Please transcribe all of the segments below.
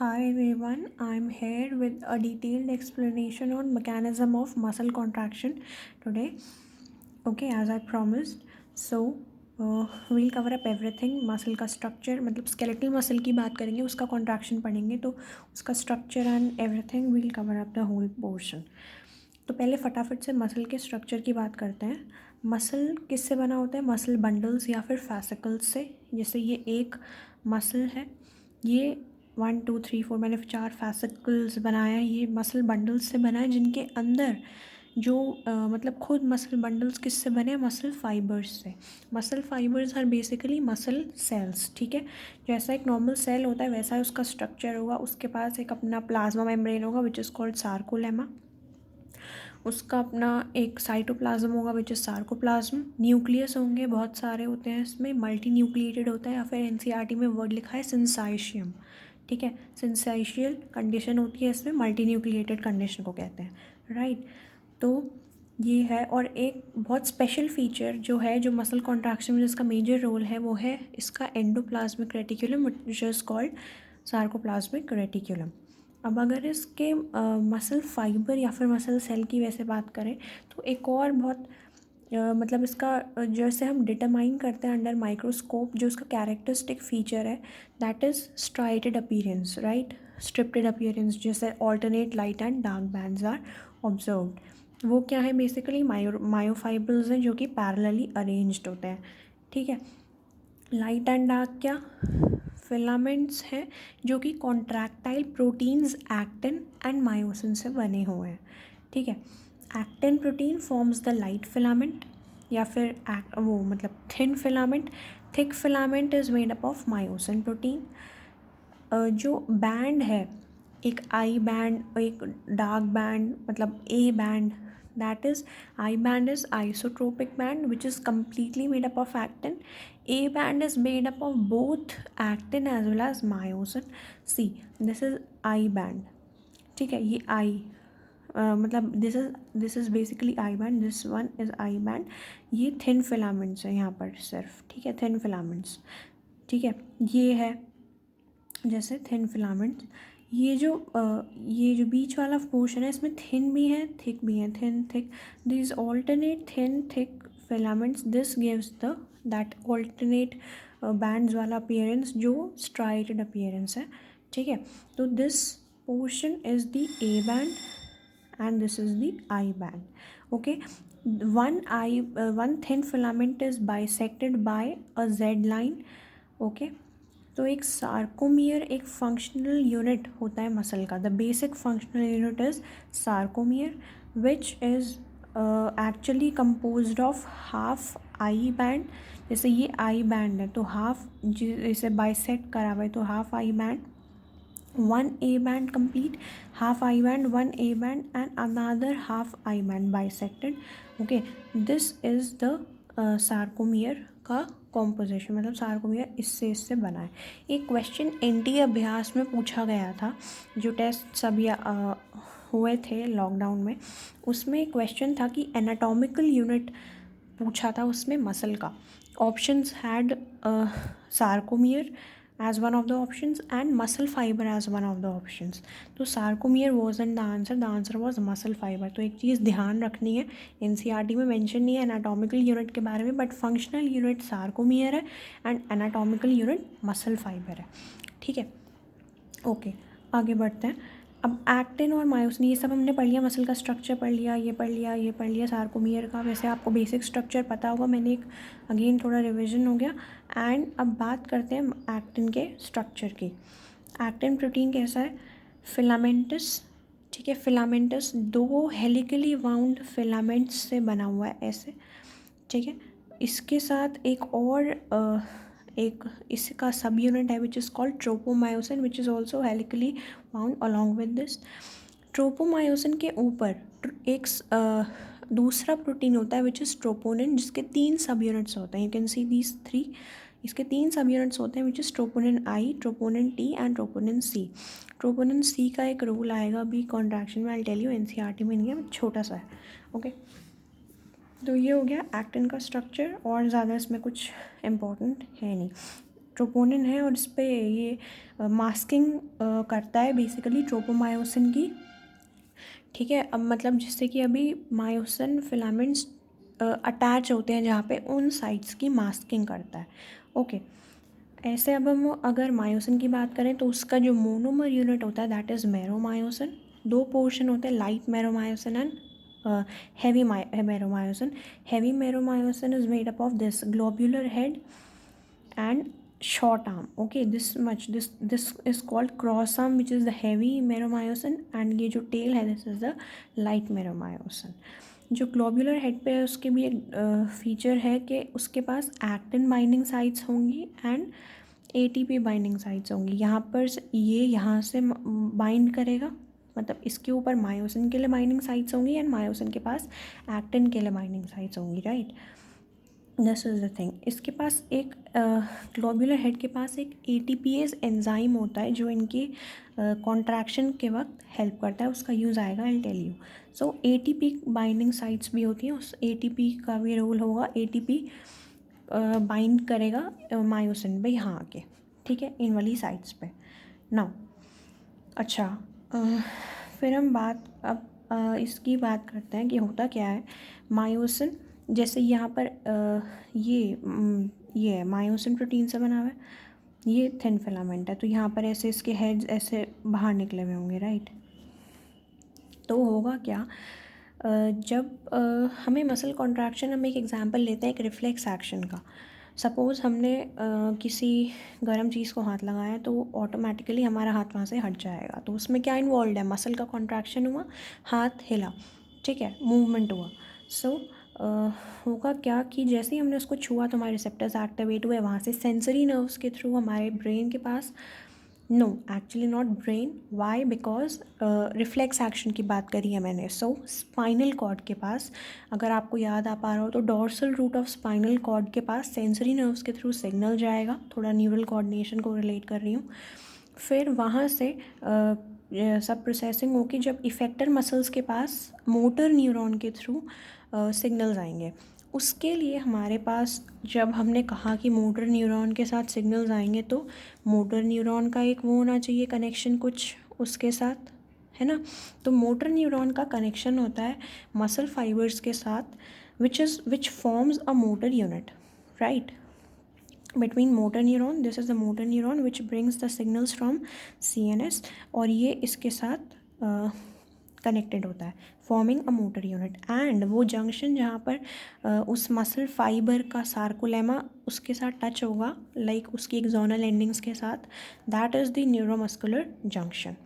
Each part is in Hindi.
Hi everyone, I'm here with a detailed explanation on mechanism of muscle contraction today. Okay, as I promised. So we'll cover up everything. Muscle का स्ट्रक्चर मतलब स्केलेटल मसल की बात करेंगे, उसका कॉन्ट्रैक्शन पढ़ेंगे तो उसका structure and everything will cover up the whole portion. तो पहले फटाफट से मसल के स्ट्रक्चर की बात करते हैं. मसल किससे बना होता है? मसल बंडल्स या फिर फैसिकल्स से. जैसे ये एक मसल है, ये 1 2 3 4 मैंने 4 फैसिकल्स बनाया है. ये मसल बंडल्स से बना है जिनके अंदर जो मतलब खुद मसल बंडल्स किससे बने हैं? मसल फाइबर्स से. Muscle fibres are basically muscle cells. ठीक है, जैसा एक नॉर्मल सेल होता है वैसा उसका स्ट्रक्चर होगा. उसके पास एक अपना प्लाज्मा मेम्ब्रेन होगा विच इज़ कॉल्ड सार्कोलेमा. उसका अपना एक साइटोप्लाज्म होगा विच इज़ सार्कोप्लाज्म. न्यूक्लियस होंगे, बहुत सारे होते हैं इसमें. मल्टी न्यूक्लिएटेड होता है या फिर एनसीईआरटी में वर्ड लिखा है सिंसाइशियम. ठीक है, सिंसाइशियल कंडीशन होती है इसमें, मल्टी न्यूक्लिएटेड कंडीशन को कहते हैं. राइट, तो ये है. और एक बहुत स्पेशल फीचर जो है, जो मसल कॉन्ट्रैक्शन में जिसका मेजर रोल है, वो है इसका endoplasmic reticulum which is called sarcoplasmic reticulum. अब अगर इसके मसल फाइबर या फिर मसल सेल की वैसे बात करें तो एक और बहुत मतलब इसका जैसे हम डिटरमाइन करते हैं अंडर माइक्रोस्कोप, जो उसका कैरेक्टरिस्टिक फीचर है that is striated appearance. Right, striated appearance. जैसे alternate light and dark bands are observed. वो क्या है? बेसिकली मायोफाइबर्स हैं जो कि पैरेलली अरेंज्ड होते हैं. ठीक है, लाइट एंड डार्क क्या? फिलामेंट्स हैं जो कि contractile proteins actin and myosin से बने हुए हैं. ठीक है, actin protein forms the light filament या फिर वो मतलब thin filament. Thick filament is made up of myosin protein. जो बैंड है, एक आई बैंड, एक डार्क बैंड मतलब A band, that is I band is isotropic band which is completely made up of actin. A band is made up of both actin as well as myosin. See, this is I band. ठीक है, ये I मतलब this is basically I band, this one is I band. ये thin filaments है यहाँ पर सिर्फ. ठीक है, thin filaments. ठीक है, ये है जैसे थिन फिलामेंट्स. ये जो बीच वाला पोर्शन है इसमें थिन भी है थिक भी है. Thin thick, this alternate thin thick filaments, this gives the that alternate bands वाला अपीयरेंस जो स्ट्राइटेड अपीयरेंस है. ठीक है, तो this portion is the A band and this is the I band. Okay, one thin filament is bisected by a Z line. Okay, तो एक सार्कोमियर एक फंक्शनल यूनिट होता है मसल का. The basic functional unit is sarcomere which is actually composed of half I band. जैसे ये आई बैंड है तो हाफ जैसे बाइसेक्ट करा हुआ है तो half I band, one A band complete, half I band, one A band and another half I band bisected. Okay, this is the sarcomere का कॉम्पोजिशन. मतलब सार्कोमियर इससे बना है. एक क्वेश्चन एनटी अभ्यास में पूछा गया था, जो टेस्ट सभी हुए थे लॉकडाउन में. उसमें एक क्वेश्चन था कि एनाटॉमिकल यूनिट पूछा था उसमें मसल का. Options had sarcomere as one of the options and muscle fiber as one of the options. तो sarcomere wasn't the answer was muscle fiber. तो एक चीज़ ध्यान रखनी है, NCERT में मेंशन नहीं है anatomical unit के बारे में, बट फंक्शनल यूनिट sarcomere है and anatomical unit muscle fiber है. ठीक है, ओके, आगे बढ़ते हैं. अब एक्टिन और मायोसिन ये सब हमने पढ़ लिया. मसल का स्ट्रक्चर पढ़ लिया, ये पढ़ लिया सार्कोमियर का. वैसे आपको बेसिक स्ट्रक्चर पता होगा, मैंने एक अगेन थोड़ा रिवीजन हो गया. एंड अब बात करते हैं एक्टिन के स्ट्रक्चर की. एक्टिन प्रोटीन कैसा है? फिलामेंटस. ठीक है, फिलामेंटस 2 हेलिकली वाउंड फिलामेंट्स से बना हुआ है ऐसे. ठीक है, इसके साथ एक इसका सब यूनिट है which is called tropomyosin which is also helically wound along with this. Tropomyosin के ऊपर एक दूसरा प्रोटीन होता है विच इज़ ट्रोपोनिन, जिसके 3 सब यूनिट्स होते हैं. You can see these 3. इसके 3 सब यूनिट्स होते हैं which is troponin I, troponin T and troponin C. Troponin C का एक रोल आएगा अभी कॉन्ट्रैक्शन में, आई टेल यू. NCERT में नहीं है, छोटा सा है. ओके, तो ये हो गया एक्टिन का स्ट्रक्चर, और ज़्यादा इसमें कुछ इम्पोर्टेंट है नहीं. ट्रोपोनिन है और इस पे ये मास्किंग करता है बेसिकली ट्रोपोमायोसिन की, ठीक है। अब मतलब जिससे कि अभी मायोसिन फिलामेंट्स अटैच होते हैं जहाँ पे, उन साइट्स की मास्किंग करता है, ओके। ऐसे अब हम अगर मायोसिन की बात करें तो उसका जो मोनोमर यूनिट होता है दैट इज़ मेरोमायोसिन। दो पोर्शन होते हैं, light meromyosin and heavy meromayosin. Heavy meromayosin is made up of this globular head and short arm, okay, this much. This is called cross arm, which is the heavy meromyosin, and ये जो tail है this is the light meromyosin. जो ग्लोब्यूलर हेड पे है उसके भी एक फीचर है कि उसके पास एक्टिन बाइंडिंग साइट्स होंगी एंड एटीपी बाइंडिंग साइट्स होंगी। यहाँ पर ये यहाँ से बाइंड करेगा, मतलब इसके ऊपर मायोसिन के लिए बाइंडिंग साइट्स होंगी एंड मायोसिन के पास एक्टिन के लिए बाइंडिंग साइट्स होंगी, right. This is the thing. इसके पास एक ग्लोब्यूलर हेड के पास एक एटीपीएस एंजाइम होता है जो इनकी कॉन्ट्रैक्शन के वक्त हेल्प करता है, उसका यूज़ आएगा, I tell you. So ATP binding sites भी होती हैं, उस एटीपी का भी रोल होगा, एटीपी बाइंड करेगा मायोसिन पे यहाँ आके, ठीक है, इन वाली साइट्स पे। नाउ अच्छा, फिर हम इसकी बात करते हैं कि होता क्या है मायोसिन। जैसे यहाँ पर ये है मायोसिन प्रोटीन से बना हुआ है, ये थिन फिलामेंट है, तो यहाँ पर ऐसे इसके हेड्स ऐसे बाहर निकले हुए होंगे, राइट। तो होगा क्या, जब हमें मसल कॉन्ट्रैक्शन, हम एक एग्जांपल लेते हैं एक रिफ्लेक्स एक्शन का। सपोज़ हमने किसी गर्म चीज़ को हाथ लगाया तो ऑटोमेटिकली हमारा हाथ वहाँ से हट जाएगा, तो उसमें क्या इन्वॉल्व है, मसल का कॉन्ट्रैक्शन हुआ, हाथ हिला, ठीक है, मूवमेंट हुआ। सो होगा क्या कि जैसे ही हमने उसको छुआ तो हमारे रिसेप्टर्स एक्टिवेट हुए, वहाँ से सेंसरी नर्व्स के थ्रू हमारे ब्रेन के पास, no actually not brain, why, because reflex action की बात करी है मैंने। सो स्पाइनल कॉर्ड के पास, अगर आपको याद आ पा रहा हो तो dorsal root of spinal cord के पास सेंसरी नर्व्स के थ्रू सिग्नल जाएगा, थोड़ा न्यूरल कोऑर्डिनेशन को रिलेट कर रही हूँ। फिर वहाँ से सब प्रोसेसिंग होगी, जब इफेक्टर मसल्स के पास मोटर न्यूरॉन के थ्रू सिग्नल्स आएंगे। उसके लिए हमारे पास, जब हमने कहा कि मोटर न्यूरॉन के साथ सिग्नल्स आएंगे तो मोटर न्यूरॉन का एक वो होना चाहिए कनेक्शन कुछ उसके साथ, है ना। तो मोटर न्यूरॉन का कनेक्शन होता है मसल फाइबर्स के साथ, which forms a motor unit, right, between motor neuron. This is the motor neuron which brings the signals from CNS, और ये इसके साथ कनेक्टेड होता है, forming a motor unit. And वो जंक्शन जहाँ पर उस मसल फाइबर का सार्कोलेमा उसके साथ टच होगा, लाइक उसकी एक्सोनल एंडिंग्स के साथ, that is the neuromuscular junction,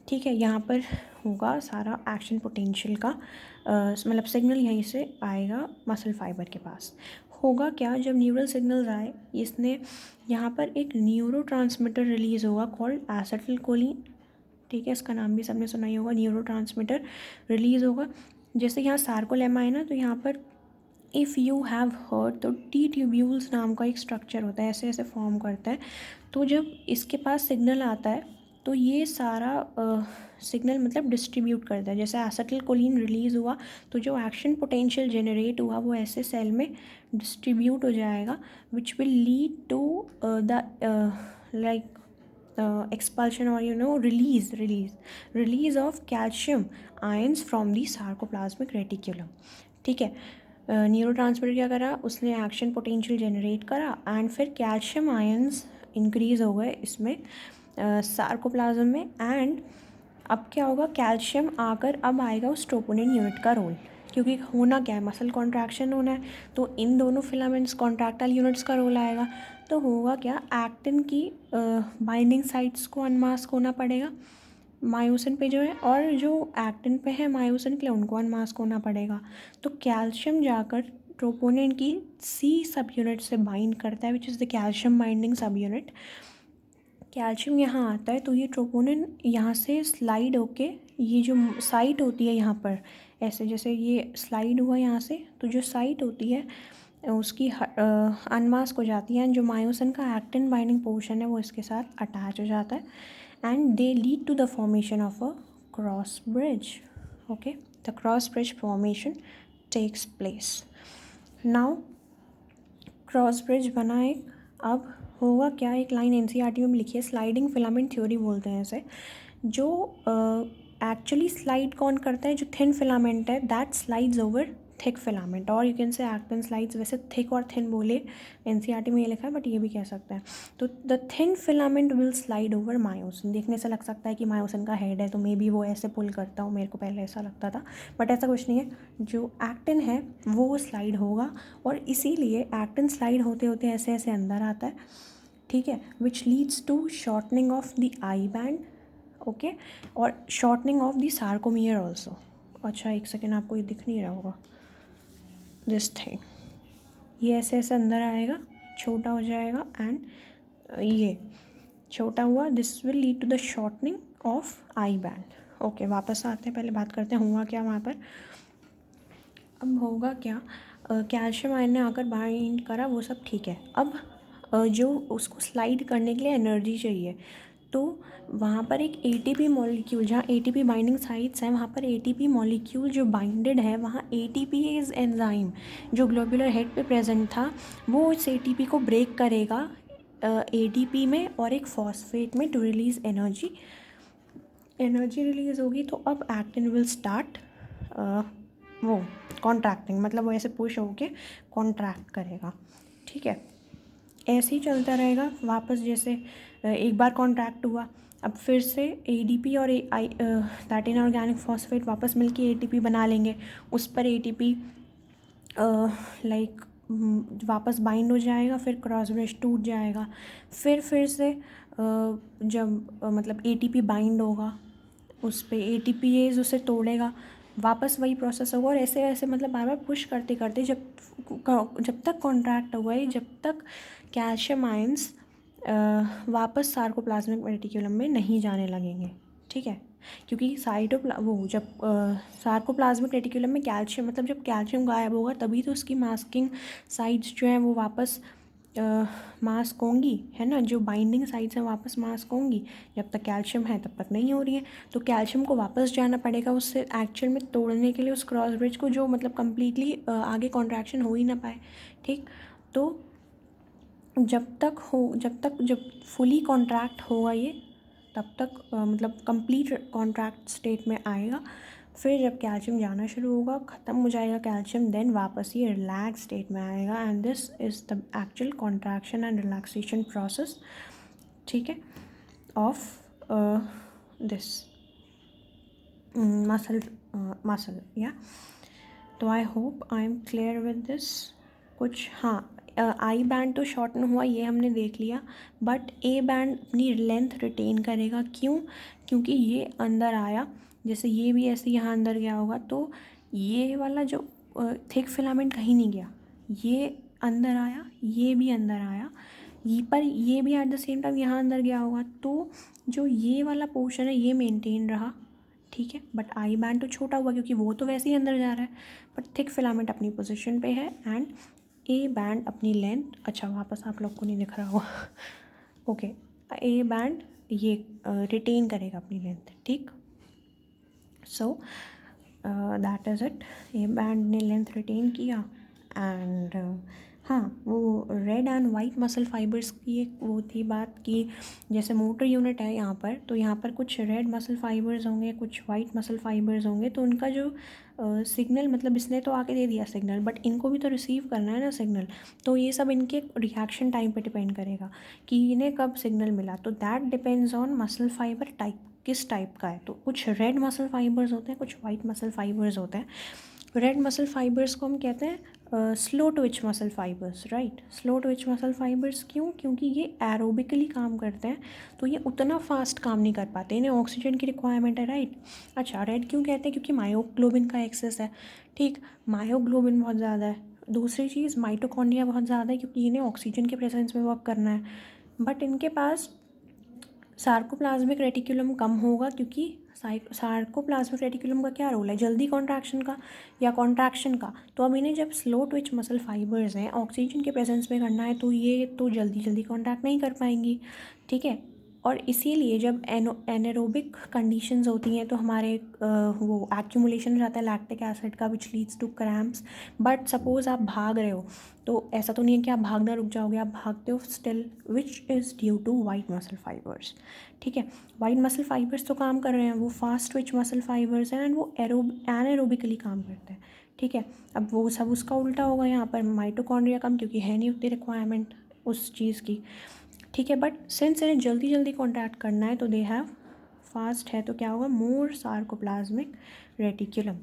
ठीक है। यहाँ पर होगा सारा एक्शन पोटेंशियल का, मतलब सिग्नल यहीं से आएगा मसल फाइबर के पास। होगा क्या, जब न्यूरल सिग्नल्स आए, इसने यहाँ पर एक न्यूरोट्रांसमीटर रिलीज़ होगा कॉल्ड एसिटिलकोलिन, ठीक है, इसका नाम भी सबने सुना ही होगा, न्यूरोट्रांसमीटर रिलीज़ होगा। जैसे यहाँ सार्कोलेमा है ना, तो यहाँ पर इफ़ यू हैव हर्ड, तो टी ट्यूब्यूल्स नाम का एक स्ट्रक्चर होता है, ऐसे ऐसे फॉर्म करता है। तो जब इसके पास सिग्नल आता है तो ये सारा सिग्नल मतलब डिस्ट्रीब्यूट करता है। जैसे एसिटिलकोलिन रिलीज़ हुआ तो जो एक्शन पोटेंशियल जनरेट हुआ वो ऐसे सेल में डिस्ट्रीब्यूट हो जाएगा, which will lead to the like expulsion or release of calcium ions from the sarcoplasmic reticulum, ठीक है। न्यूरोट्रांसमीटर क्या करा, उसने एक्शन पोटेंशियल जनरेट करा एंड फिर कैल्शियम आयंस इंक्रीज़ हो गए इसमें सार्कोप्लाज्म में। एंड अब क्या होगा, कैल्शियम आकर अब आएगा उस ट्रोपोनिन यूनिट का रोल, क्योंकि होना क्या है, मसल कॉन्ट्रैक्शन होना है, तो इन दोनों फिलामेंट्स कॉन्ट्रैक्टाइल यूनिट्स का रोल आएगा। तो होगा क्या, एक्टिन की बाइंडिंग साइट्स को अनमास्क होना पड़ेगा मायोसिन पे जो है, और जो एक्टिन पे है मायोसिन के लिए उनको अनमास्क होना पड़ेगा। तो कैल्शियम जाकर ट्रोपोनिन की सी सब यूनिट से बाइंड करता है, which is the calcium binding सब यूनिट। कैल्शियम यहाँ आता है तो ये ट्रोपोनिन यहाँ से स्लाइड होके, ये जो साइट होती है यहाँ पर ऐसे, जैसे ये स्लाइड हुआ यहाँ से, तो जो साइट होती है उसकी अनमास्क हो जाती है, एंड जो मायोसिन का एक्टिन बाइंडिंग पोर्शन है वो इसके साथ अटैच हो जाता है, and they lead to the formation of a cross bridge, okay. The cross bridge formation takes place. Now cross bridge बना एक, अब होगा क्या, एक लाइन एनसीईआरटी में भी लिखी है, स्लाइडिंग फिलामेंट थ्योरी बोलते हैं इसे। जो एक्चुअली स्लाइड कौन करता है, जो थिन फिलामेंट है that slides over thick filament, और you can say actin slides. वैसे थिक और थिन बोले एनसीईआरटी में ये लिखा है, बट ये भी कह सकते हैं। तो the thin filament will slide over myosin. देखने से लग सकता है कि मायोसिन का हेड है तो मे बी वो ऐसे पुल करता हो, मेरे को पहले ऐसा लगता था, बट ऐसा कुछ नहीं है। जो एक्टिन है वो स्लाइड होगा, और इसीलिए एक्टिन स्लाइड होते होते ऐसे ऐसे अंदर आता है, ठीक है, which leads to shortening of the I band, okay, और shortening of the sarcomere also. अच्छा एक सेकेंड, आपको ये दिख नहीं रहा होगा, दिस थिंग, ये ऐसे ऐसे अंदर आएगा, छोटा हो जाएगा, एंड ये छोटा हुआ, this will lead to the shortening of I band. Okay वापस आते हैं, पहले बात करते हैं हुआ क्या वहाँ पर। अब होगा क्या, कैल्शियम आयन ने आकर बाइंड करा, वो सब ठीक है। अब जो उसको स्लाइड करने के लिए एनर्जी चाहिए, तो वहाँ पर एक एटीपी मॉलिक्यूल, जहाँ एटीपी बाइंडिंग साइट्स हैं, वहाँ पर एटीपी मॉलिक्यूल जो बाइंडेड है, वहाँ एटीपीएज एंजाइम जो ग्लोबुलर हेड पे प्रेजेंट था, वो इस एटीपी को ब्रेक करेगा एटीपी में और एक फॉस्फेट में, to release energy. Energy release होगी तो अब एक्टिन विल स्टार्ट वो कॉन्ट्रैक्टिंग, मतलब वो ऐसे पुश होके कॉन्ट्रैक्ट करेगा, ठीक है। ऐसे ही चलता रहेगा वापस, जैसे एक बार कॉन्ट्रैक्ट हुआ, अब फिर से एडीपी और दैट इनऑर्गेनिक फॉस्फेट वापस मिलके एटीपी बना लेंगे, उस पर एटीपी लाइक वापस बाइंड हो जाएगा, फिर क्रॉस ब्रिज टूट जाएगा, फिर से जब मतलब एटीपी बाइंड होगा उस पर, एटीपीएज उसे तोड़ेगा, वापस वही प्रोसेस होगा, और ऐसे ऐसे मतलब बार बार पुश करते करते जब तक कॉन्ट्रैक्ट होगा, जब तक कैल्शियम आयंस वापस सार्कोप्लाज्मिक रेटिकुलम में नहीं जाने लगेंगे, ठीक है। क्योंकि जब सार्कोप्लाज्मिक रेटिकुलम में कैल्शियम, मतलब जब कैल्शियम गायब होगा तभी तो उसकी मास्किंग साइट्स जो हैं वो वापस मास्क होंगी, है ना, जो बाइंडिंग साइट्स हैं वापस मास्क होंगी। जब तक कैल्शियम है तब तक नहीं हो रही है, तो कैल्शियम को वापस जाना पड़ेगा उससे एक्चुअल में तोड़ने के लिए उस क्रॉस ब्रिज को, जो मतलब कम्प्लीटली आगे कॉन्ट्रैक्शन हो ही ना पाए, ठीक। तो जब फुली कॉन्ट्रैक्ट होगा ये, तब तक मतलब कंप्लीट कॉन्ट्रैक्ट स्टेट में आएगा। फिर जब कैल्शियम जाना शुरू होगा, ख़त्म हो जाएगा कैल्शियम, देन वापस ये रिलैक्स स्टेट में आएगा, and this is the actual contraction and relaxation process, ठीक है, ऑफ दिस मसल या। तो I hope I am clear with this. कुछ हाँ, आई बैंड तो शॉर्टन हुआ, ये हमने देख लिया, बट ए बैंड अपनी लेंथ रिटेन करेगा। क्यों? क्योंकि ये अंदर आया, जैसे ये भी ऐसे यहाँ अंदर गया होगा, तो ये वाला जो थिक फिलामेंट कहीं नहीं गया, ये अंदर आया, ये भी अंदर आया, ये भी एट द सेम टाइम यहाँ अंदर गया होगा, तो जो ये वाला पोर्शन है ये मेंटेन रहा, ठीक है। बट आई बैंड तो छोटा हुआ क्योंकि वो तो वैसे ही अंदर जा रहा है, बट थिक फिलामेंट अपनी पोजीशन पे है, एंड ए बैंड अपनी लेंथ, अच्छा वापस आप लोग को नहीं दिख रहा होगा ओके, ए बैंड ये रिटेन करेगा अपनी लेंथ, ठीक। So that is it, A band ने लेंथ रिटेन किया, एंड हाँ, वो red and white muscle fibres की एक वो थी बात कि जैसे मोटर यूनिट है यहाँ पर, तो यहाँ पर कुछ रेड मसल फाइबर्स होंगे, कुछ वाइट मसल फाइबर्स होंगे, तो उनका जो सिग्नल, मतलब इसने तो आके दे दिया सिग्नल, बट इनको भी तो रिसीव करना है ना सिग्नल, तो ये सब इनके रिएक्शन टाइम पे डिपेंड करेगा कि इन्हें कब सिग्नल मिला, तो that depends on muscle fibre type, किस टाइप का है। तो कुछ रेड मसल फाइबर्स होते हैं, कुछ वाइट मसल फाइबर्स होते हैं। रेड मसल फाइबर्स को हम कहते हैं slow Twitch muscle fibres, right. Slow Twitch muscle fibres क्यों? क्योंकि ये एरोबिकली काम करते हैं, तो ये उतना फास्ट काम नहीं कर पाते, इन्हें ऑक्सीजन की रिक्वायरमेंट है, राइट। अच्छा, रेड क्यों कहते हैं? क्योंकि मायोग्लोबिन का एक्सेस है, ठीक, मायोग्लोबिन बहुत ज़्यादा है। दूसरी चीज़, माइटोकॉन्ड्रिया बहुत ज़्यादा है क्योंकि इन्हें ऑक्सीजन के प्रेजेंस में वर्क करना है, बट इनके पास सार्कोप्लाज्मिक रेटिकुलम कम होगा, क्योंकि सार्कोप्लाज्मिक रेटिकुलम का क्या रोल है, जल्दी कॉन्ट्रैक्शन का या कॉन्ट्रैक्शन का। तो अब इन्हें जब स्लो ट्विच मसल फाइबर्स हैं, ऑक्सीजन के प्रेजेंस में करना है, तो ये तो जल्दी जल्दी कॉन्ट्रैक्ट नहीं कर पाएंगी, ठीक है। और इसीलिए जब एनारोबिक कंडीशंस होती हैं तो हमारे वो एक्यूमुलेशन हो जाता है लैक्टिक एसिड का, which leads to cramps. But suppose आप भाग रहे हो तो ऐसा तो नहीं है कि आप भागना रुक जाओगे, आप भागते हो still, which is due to white muscle fibres. ठीक है, वाइट मसल फाइबर्स तो काम कर रहे हैं, वो फास्ट ट्विच मसल फाइबर्स हैं एंड वो एनारोबिकली काम करते हैं। ठीक है, अब वो सब उसका उल्टा होगा यहाँ पर, माइटोकॉन्ड्रिया कम, क्योंकि है नहीं उतनी रिक्वायरमेंट उस चीज़ की। ठीक है, बट सिंस इन्हें जल्दी जल्दी कॉन्टैक्ट करना है तो दे हैव फास्ट है तो क्या होगा, मोर सार्कोप्लाज्मिक रेटिक्यूलम।